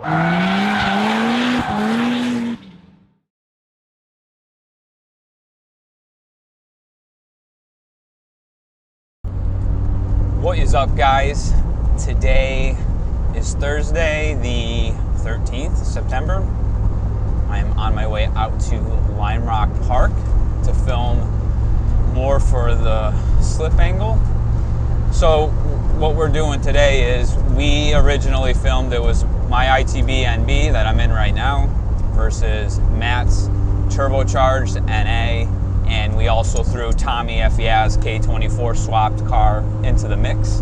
What is up, guys? Today is Thursday, the 13th of September. I am on my way out to Lime Rock Park to film more for the slip angle. So what we're doing today is we originally filmed, it was my ITB NB that I'm in right now versus Matt's turbocharged NA, and we also threw Tommy FEA's K24 swapped car into the mix.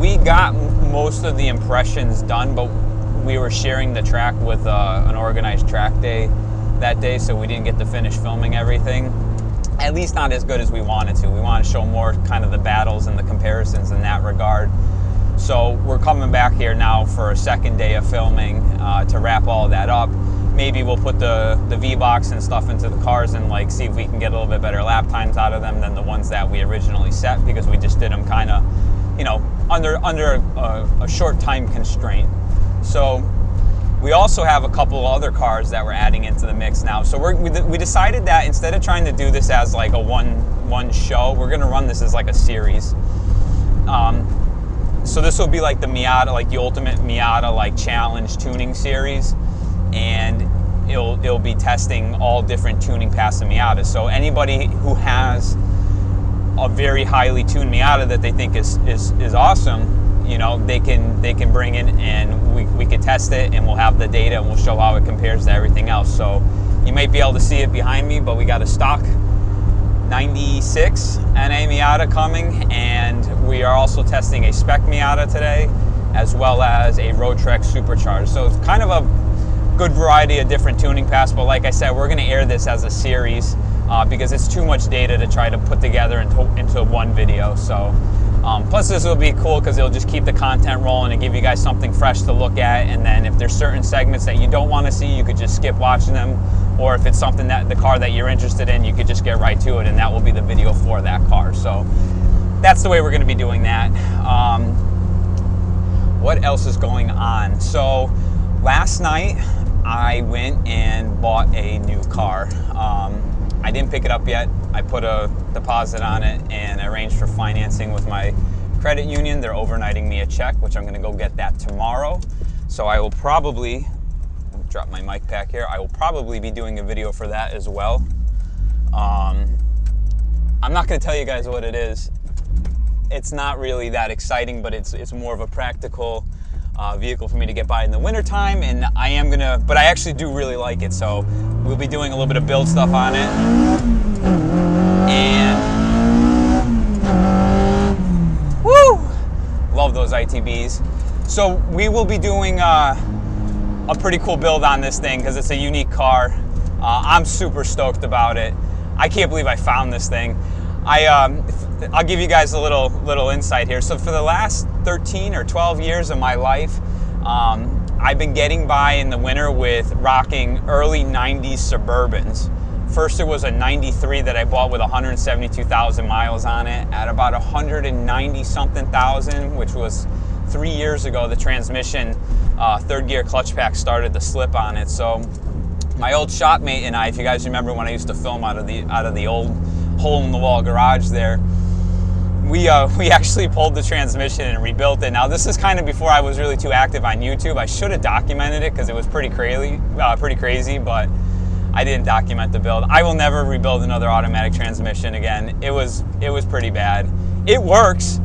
We got most of the impressions done, but we were sharing the track with an organized track day that day, so we didn't get to finish filming everything. At least not as good as we wanted to. We want to show more kind of the battles and the comparisons in that regard. So we're coming back here now for a second day of filming to wrap all of that up. Maybe we'll put the V-Box and stuff into the cars and like see if we can get a little bit better lap times out of them than the ones that we originally set, because we just did them kind of, you know, under a short time constraint. So we also have a couple other cars that we're adding into the mix now. So we decided that instead of trying to do this as like a one show, we're gonna run this as like a series. So this will be like the Miata, like the ultimate Miata like challenge tuning series, and it'll be testing all different tuning paths of Miata. So anybody who has a very highly tuned Miata that they think is awesome, you know, they can bring it and we can test it, and we'll have the data and we'll show how it compares to everything else. So you might be able to see it behind me, but we got a stock 96 NA Miata coming, and we are also testing a spec Miata today, as well as a Road Trek supercharged. So it's kind of a good variety of different tuning paths, but like I said, we're going to air this as a series because it's too much data to try to put together into one video. So plus this will be cool because it'll just keep the content rolling and give you guys something fresh to look at, and then if there's certain segments that you don't want to see, you could just skip watching them, or if it's something that the car that you're interested in, you could just get right to it, and that will be the video for that car. So that's the way we're going to be doing that. What else is going on? So last night I went and bought a new car. I didn't pick it up yet. I put a deposit on it and arranged for financing with my credit union. They're overnighting me a check, which I'm going to go get that tomorrow. So I will probably, drop my mic pack here, I will probably be doing a video for that as well. I'm not going to tell you guys what it is. It's not really that exciting, but it's more of a practical vehicle for me to get by in the wintertime, and but I actually do really like it, so we'll be doing a little bit of build stuff on it. And woo! Love those ITBs. So we will be doing a pretty cool build on this thing because it's a unique car. I'm super stoked about it. I can't believe I found this thing. I'll give you guys a little insight here. So for the last 13 or 12 years of my life, I've been getting by in the winter with rocking early 90s Suburbans. First it was a 93 that I bought with 172,000 miles on it. At about 190 something thousand, which was 3 years ago, the transmission third gear clutch pack started to slip on it. So my old shopmate and I, if you guys remember when I used to film out of the old hole-in-the-wall garage there, we actually pulled the transmission and rebuilt it. Now this is kind of before I was really too active on YouTube. I should have documented it because it was pretty crazy, but I didn't document the build. I will never rebuild another automatic transmission again. It was pretty bad. It works,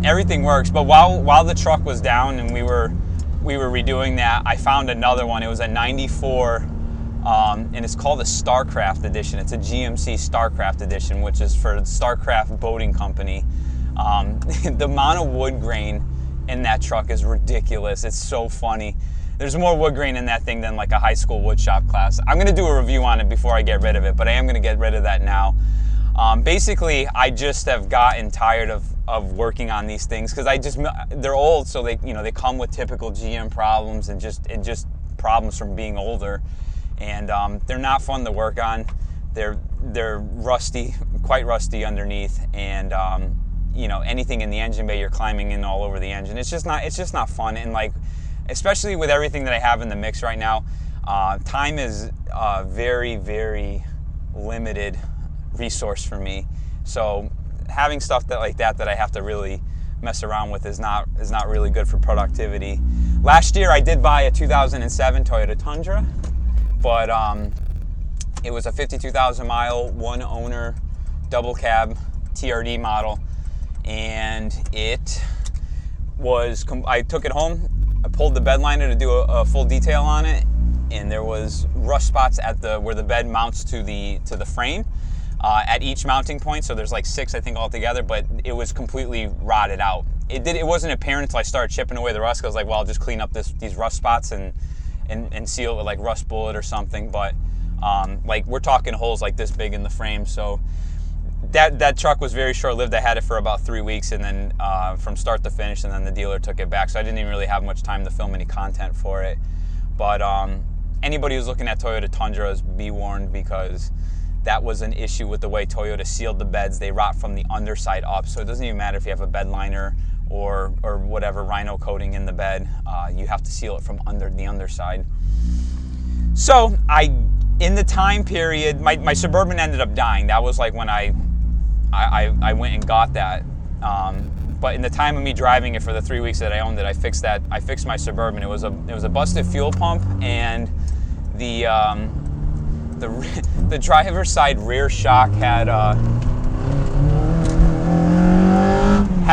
everything works, but while the truck was down and we were redoing that, I found another one. It was a 94. And it's called a Starcraft edition. It's a GMC Starcraft edition, which is for Starcraft Boating Company. The amount of wood grain in that truck is ridiculous. It's so funny. There's more wood grain in that thing than like a high school wood shop class. I'm going to do a review on it before I get rid of it, but I am going to get rid of that now. Basically, I just have gotten tired of working on these things because they're old, so they come with typical GM problems and just problems from being older. And they're not fun to work on. They're rusty, quite rusty underneath, and anything in the engine bay, you're climbing in all over the engine. It's just not fun. And like especially with everything that I have in the mix right now. Time is a very, very limited resource for me. So having stuff like that I have to really mess around with is not really good for productivity. Last year I did buy a 2007 Toyota Tundra, but it was a 52,000 mile, one owner, double cab TRD model, and it was, I took it home, I pulled the bed liner to do a full detail on it, and there was rust spots at where the bed mounts to the frame at each mounting point. So there's like 6, I think, altogether, but it was completely rotted out. It wasn't apparent until I started chipping away the rust. I was like, well, I'll just clean up these rust spots and seal it with like rust bullet or something. But like, we're talking holes like this big in the frame. So that truck was very short-lived. I had it for about 3 weeks, and then from start to finish, and then the dealer took it back. So I didn't even really have much time to film any content for it. But anybody who's looking at Toyota Tundras, be warned, because that was an issue with the way Toyota sealed the beds. They rot from the underside up, so it doesn't even matter if you have a bed liner or whatever rhino coating in the bed. You have to seal it from the underside. So in the time period, my Suburban ended up dying. That was like when I went and got that. But in the time of me driving it for the 3 weeks that I owned it, I fixed my Suburban. It was a busted fuel pump, and the driver's side rear shock had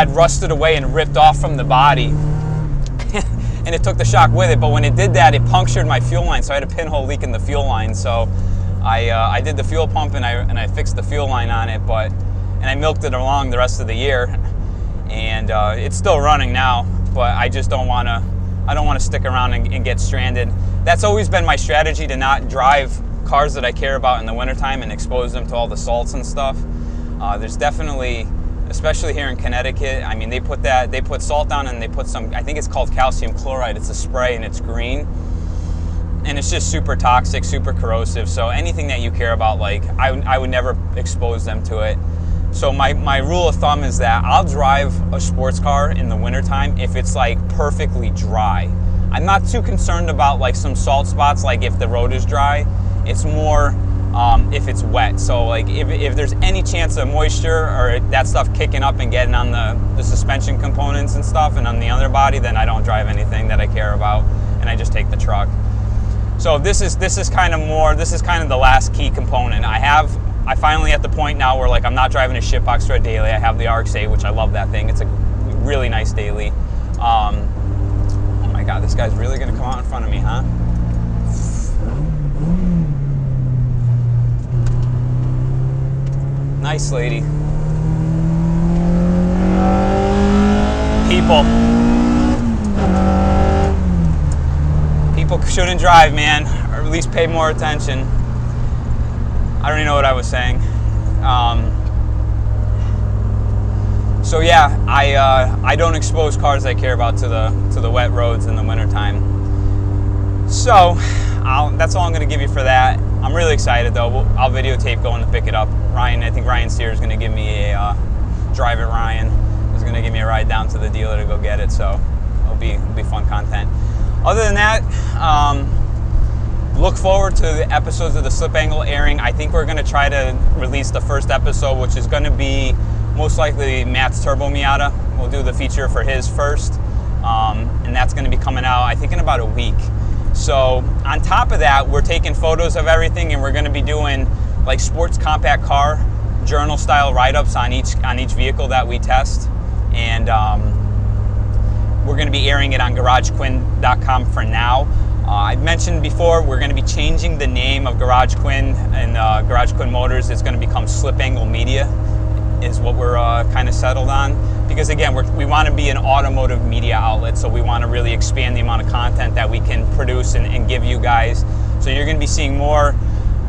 rusted away and ripped off from the body, and it took the shock with it. But when it did that, it punctured my fuel line, so I had a pinhole leak in the fuel line. So I did the fuel pump, and I fixed the fuel line on it, and I milked it along the rest of the year, and it's still running now. But I just don't want to stick around and get stranded. That's always been my strategy, to not drive cars that I care about in the wintertime and expose them to all the salts and stuff. There's definitely, especially here in Connecticut, I mean, they put salt down, and they put some, I think it's called calcium chloride. It's a spray, and it's green, and it's just super toxic, super corrosive. So anything that you care about, like, I would never expose them to it. So my rule of thumb is that I'll drive a sports car in the wintertime if it's like perfectly dry. I'm not too concerned about like some salt spots, like if the road is dry. It's more if it's wet. So like if there's any chance of moisture or that stuff kicking up and getting on the suspension components and stuff and on the underbody, then I don't drive anything that I care about, and I just take the truck. So this is kind of the last key component. I finally at the point now where like I'm not driving a shitbox for a daily. I have the RX-8, which I love that thing. It's a really nice daily. Oh my God, this guy's really gonna come out in front of me, huh? Nice lady. People shouldn't drive, man, or at least pay more attention. I don't even know what I was saying. So yeah, I don't expose cars I care about to the wet roads in the wintertime. So that's all I'm going to give you for that. I'm really excited though. I'll videotape going to pick it up. I think Ryan Sear is going to give me a Drive It Ryan is going to give me a ride down to the dealer to go get it. So it'll be fun content. Other than that, look forward to the episodes of the Slip Angle airing. I think we're going to try to release the first episode, which is going to be most likely Matt's Turbo Miata. We'll do the feature for his first, and that's going to be coming out, I think, in about a week. So on top of that, we're taking photos of everything, and we're going to be doing like sports compact car journal style write-ups on each vehicle that we test, and we're going to be airing it on GarageQuinn.com for now. I mentioned before, we're going to be changing the name of Garage Quinn and Garage Quinn Motors. It's going to become Slip Angle Media, is what we're kind of settled on. Because again, we want to be an automotive media outlet, so we want to really expand the amount of content that we can produce and give you guys. So you're going to be seeing more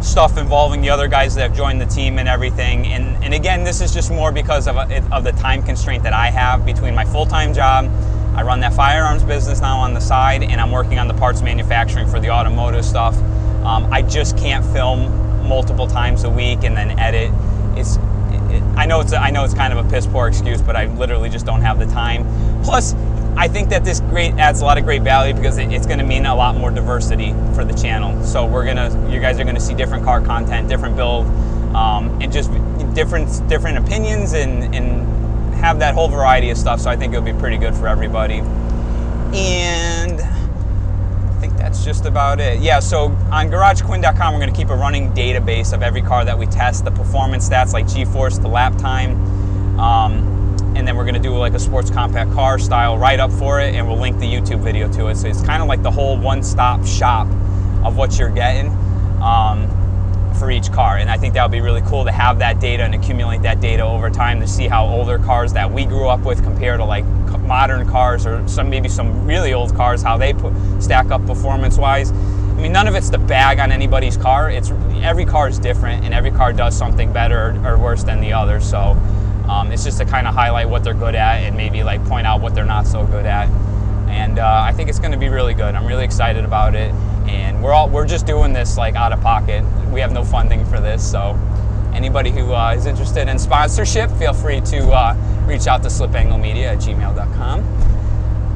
stuff involving the other guys that have joined the team and everything. And again, this is just more because of the time constraint that I have between my full-time job. I run that firearms business now on the side, and I'm working on the parts manufacturing for the automotive stuff. I just can't film multiple times a week and then edit. I know it's kind of a piss poor excuse, but I literally just don't have the time. Plus, I think that this adds a lot of great value because it's going to mean a lot more diversity for the channel. So you guys are going to see different car content, different build, and just different opinions and have that whole variety of stuff. So I think it'll be pretty good for everybody. And I think that's just about it. Yeah, so on GarageQuinn.com, we're going to keep a running database of every car that we test, the performance stats like G-force, the lap time, and then we're going to do like a sports compact car style write-up for it, and we'll link the YouTube video to it. So it's kind of like the whole one-stop shop of what you're getting for each car. And I think that would be really cool to have that data and accumulate that data over time to see how older cars that we grew up with compare to like modern cars or maybe some really old cars, how they stack up performance-wise. I mean, none of it's the bag on anybody's car. Every car is different, and every car does something better or worse than the other. So it's just to kind of highlight what they're good at and maybe like point out what they're not so good at. And I think it's going to be really good. I'm really excited about it. And we're just doing this like out of pocket. We have no funding for this, so anybody who is interested in sponsorship, feel free to reach out to slipanglemedia@gmail.com.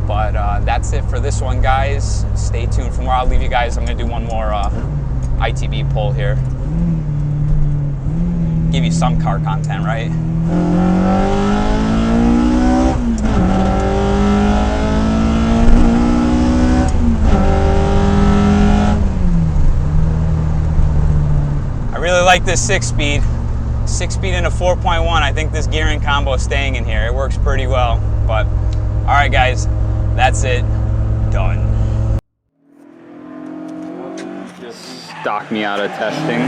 But that's it for this one, guys. Stay tuned for more. I'll leave you guys. I'm going to do one more ITB poll here. Give you some car content, right? I really like this 6-speed. 6-speed into 4.1. I think this gearing combo is staying in here. It works pretty well. But all right, guys, that's it. Done. Stock Miata testing.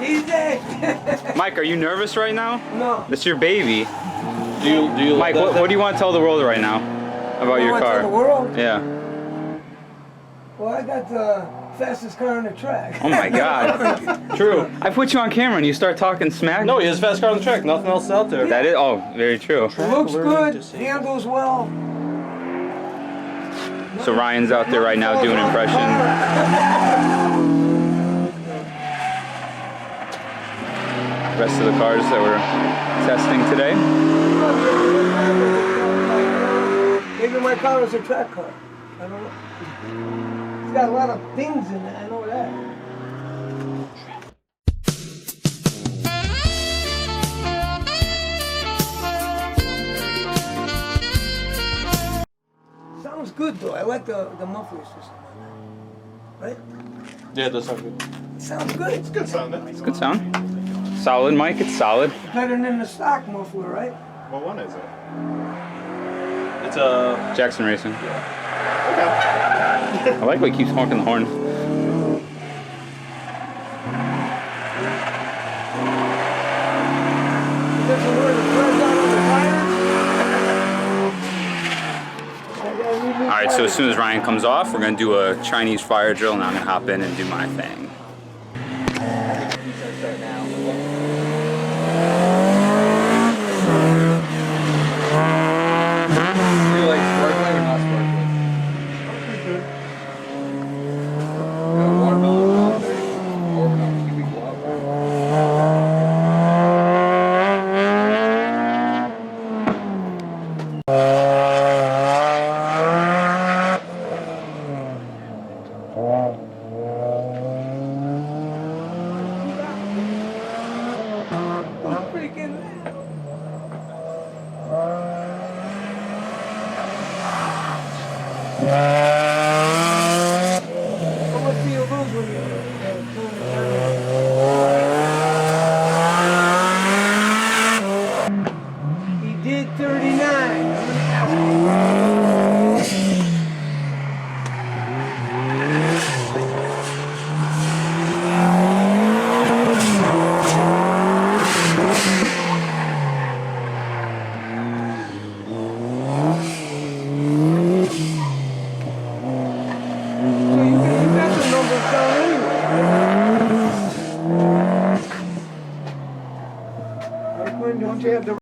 Easy. Mike, are you nervous right now? No. That's your baby. Do you Mike, what do you want to tell the world right now about your car? The world? Yeah. Well, I got the fastest car on the track. Oh my God. True. I put you on camera and you start talking smack. No, he has a fast car on the track. Nothing else is out there. That is, very true. It looks good, handles well. So Ryan's out there right now doing impressions. Rest of the cars that we're testing today. Maybe my car is a track car. I don't know. It's got a lot of things in it, I know that. Sounds good though. I like the muffler system on that. Right? Yeah, it does sound good. It sounds good. It's Good sound. It's good sound. Solid, Mike. It's solid. better than the stock muffler, right? What one is it? It's a Jackson Racing. okay. I like what he keeps honking the horn. There's a word of threads out on the tires. All right, so as soon as Ryan comes off, we're gonna do a Chinese fire drill, and I'm gonna hop in and do my thing. He did 39. Don't you have the